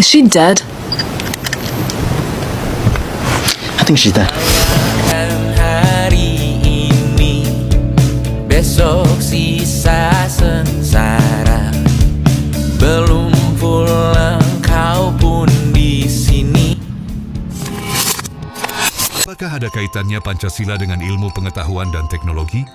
Is she dead? I think she's dead. Hari ini, besok sisa sengsara. Belum pulang kau pun di sini. Apakah ada kaitannya Pancasila dengan ilmu pengetahuan dan teknologi?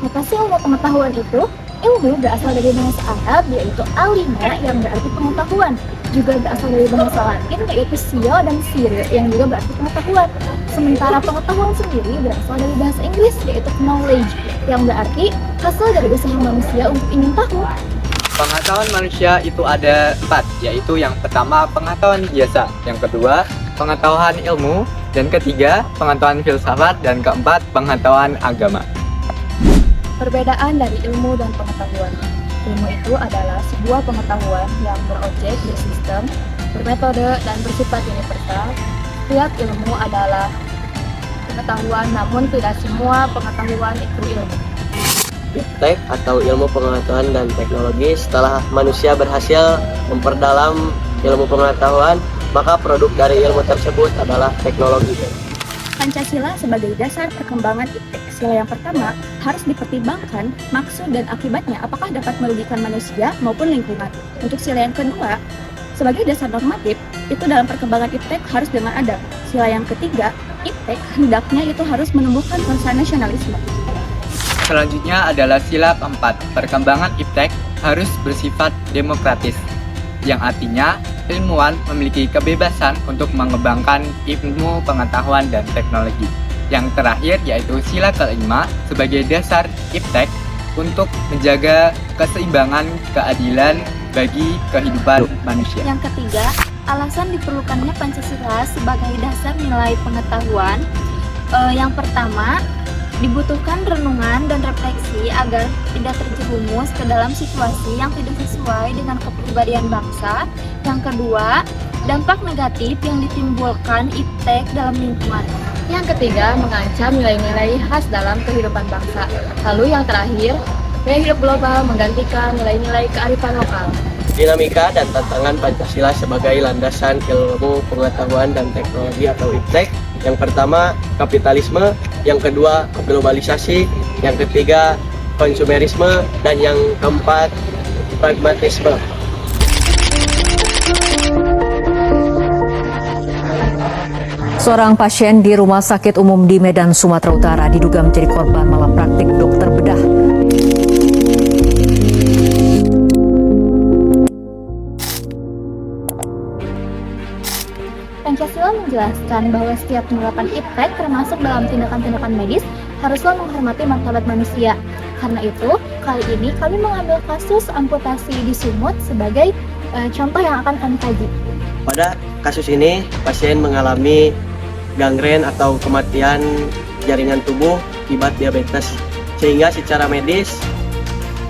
Apa sih ilmu pengetahuan itu? Ilmu berasal dari bahasa Arab yaitu alima yang berarti pengetahuan. Juga berasal dari bahasa Latin yaitu sio dan sire yang juga berarti pengetahuan. Sementara pengetahuan sendiri berasal dari bahasa Inggris yaitu knowledge yang berarti hasil dari usaha manusia untuk ingin tahu. Pengetahuan manusia itu ada 4, yaitu yang pertama pengetahuan biasa, yang kedua pengetahuan ilmu, dan ketiga pengetahuan filsafat, dan keempat pengetahuan agama. Perbedaan dari ilmu dan pengetahuan. Ilmu itu adalah sebuah pengetahuan yang berobjek, bersistem, bermetode, dan bersifat universal. Setiap ilmu adalah pengetahuan, namun tidak semua pengetahuan itu ilmu. Iptek atau ilmu pengetahuan dan teknologi, setelah manusia berhasil memperdalam ilmu pengetahuan, maka produk dari ilmu tersebut adalah teknologi. Pancasila sebagai dasar perkembangan iptek. Sila yang pertama harus dipertimbangkan maksud dan akibatnya apakah dapat merugikan manusia maupun lingkungan. Untuk sila yang kedua, sebagai dasar normatif, itu dalam perkembangan iptek harus dengan adab. Sila yang ketiga, iptek hendaknya itu harus menumbuhkan rasa nasionalisme. Selanjutnya adalah sila keempat, perkembangan iptek harus bersifat demokratis, yang artinya ilmuwan memiliki kebebasan untuk mengembangkan ilmu pengetahuan dan teknologi. Yang terakhir yaitu sila kelima sebagai dasar iptek untuk menjaga keseimbangan keadilan bagi kehidupan manusia. Yang ketiga, alasan diperlukannya Pancasila sebagai dasar nilai pengetahuan. Yang pertama, dibutuhkan renungan dan refleksi agar tidak terjerumus ke dalam situasi yang tidak sesuai dengan kepribadian bangsa. Yang kedua, dampak negatif yang ditimbulkan iptek dalam lingkungan. Yang ketiga, mengancam nilai-nilai khas dalam kehidupan bangsa. Lalu yang terakhir, gaya hidup global menggantikan nilai-nilai kearifan lokal. Dinamika dan tantangan Pancasila sebagai landasan ilmu pengetahuan dan teknologi atau iptek. Yang pertama, kapitalisme. Yang kedua, globalisasi. Yang ketiga, konsumerisme. Dan yang keempat, pragmatisme. Seorang pasien di Rumah Sakit Umum di Medan, Sumatera Utara diduga menjadi korban malapraktik dokter bedah. Pancasila menjelaskan bahwa setiap penerapan iptek termasuk dalam tindakan-tindakan medis haruslah menghormati martabat manusia. Karena itu, kali ini kami mengambil kasus amputasi di Sumut sebagai contoh yang akan kami kaji. Pada kasus ini, pasien mengalami gangren atau kematian jaringan tubuh akibat diabetes, sehingga secara medis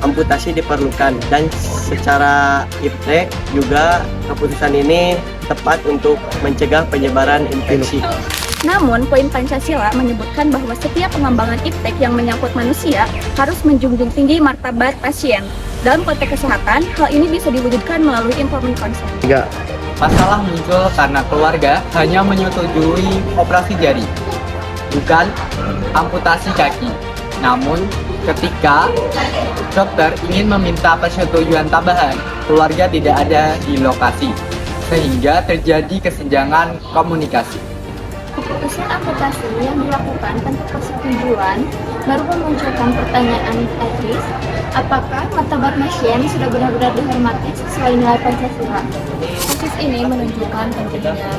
amputasi diperlukan, dan secara iptek juga keputusan ini tepat untuk mencegah penyebaran infeksi. Namun, poin Pancasila menyebutkan bahwa setiap pengembangan iptek yang menyangkut manusia harus menjunjung tinggi martabat pasien. Dalam konteks kesehatan, hal ini bisa diwujudkan melalui informed consent. Masalah muncul karena keluarga hanya menyetujui operasi jari, bukan amputasi kaki. Namun, ketika dokter ingin meminta persetujuan tambahan, keluarga tidak ada di lokasi, sehingga terjadi kesenjangan komunikasi. Keputusan amputasi yang dilakukan tanpa persetujuan baru memunculkan pertanyaan etis, apakah martabat pasien sudah benar-benar dihormati sesuai nilai Pancasila? Kasus ini menunjukkan pentingnya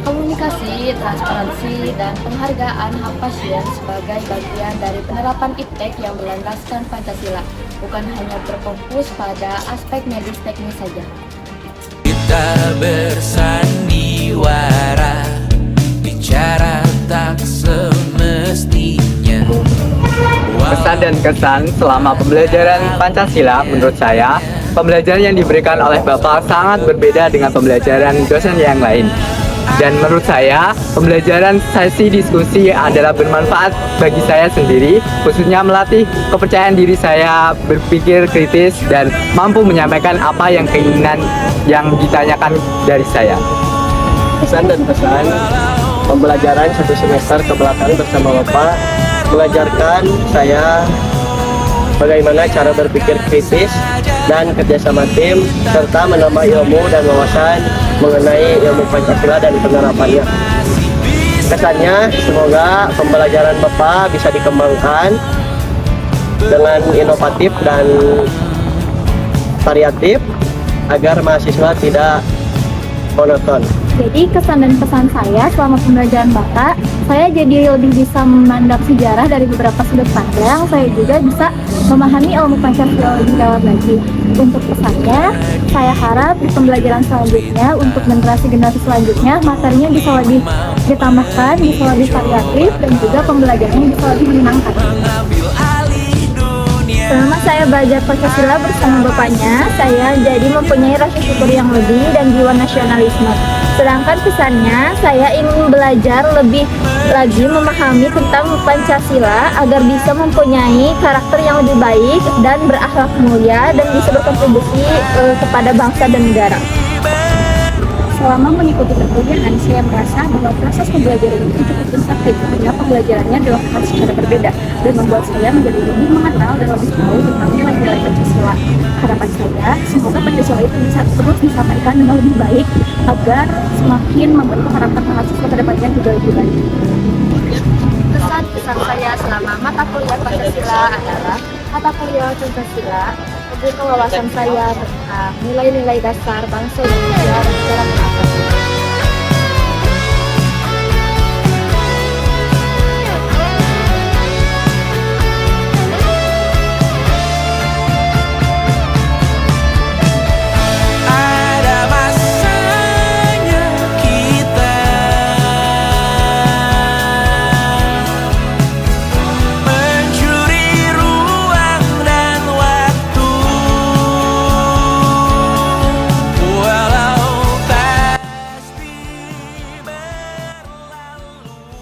komunikasi, transparansi, dan penghargaan hak pasien sebagai bagian dari penerapan iptek yang berlandaskan Pancasila, bukan hanya berfokus pada aspek medis teknis saja. Kita bersandiwara, bicara tak semestinya. Pesan dan kesan selama pembelajaran Pancasila, menurut saya, pembelajaran yang diberikan oleh Bapak sangat berbeda dengan pembelajaran dosen yang lain. Dan menurut saya, pembelajaran sesi diskusi adalah bermanfaat bagi saya sendiri, khususnya melatih kepercayaan diri saya berpikir kritis dan mampu menyampaikan apa yang keinginan yang ditanyakan dari saya. Pesan dan pesan pembelajaran 1 semester ke belakang bersama Bapak mengajarkan saya bagaimana cara berpikir kritis dan kerjasama tim, serta menambah ilmu dan wawasan mengenai ilmu Pancasila dan penerapannya. Kesannya, semoga pembelajaran Bapak bisa dikembangkan dengan inovatif dan variatif agar mahasiswa tidak monoton. Jadi kesan dan pesan saya selama pembelajaran Bapak, saya jadi lebih bisa memandang sejarah dari beberapa sudut pandang. Saya juga bisa memahami ilmu Pancasila lebih dalam lagi. Untuk pesannya, saya harap di pembelajaran selanjutnya untuk generasi selanjutnya materinya bisa lebih ditambahkan, bisa lebih variatif, dan juga pembelajarannya bisa lebih menyenangkan. Selama saya belajar Pancasila bersama Bapaknya, saya jadi mempunyai rasa syukur yang lebih dan jiwa nasionalisme. Sedangkan pesannya, saya ingin belajar lebih lagi memahami tentang Pancasila agar bisa mempunyai karakter yang lebih baik dan berakhlak mulia dan bisa berkontribusi kepada bangsa dan negara. Selama mengikuti perkuliahan, saya merasa bahwa proses pembelajaran itu cukup inspiratif karena pembelajarannya dilakukan secara berbeda dan membuat saya menjadi lebih mengenal dan lebih tahu tentang nilai-nilai Pancasila. Harapan saya, semoga Pancasila itu bisa terus disampaikan dengan lebih baik agar semakin membentuk karakter mahasiswa ke depannya juga lebih baik. Pesan saya selama mata kuliah Pancasila adalah mata kuliah Pancasila membuka wawasan saya tentang nilai-nilai dasar bangsa dan negara.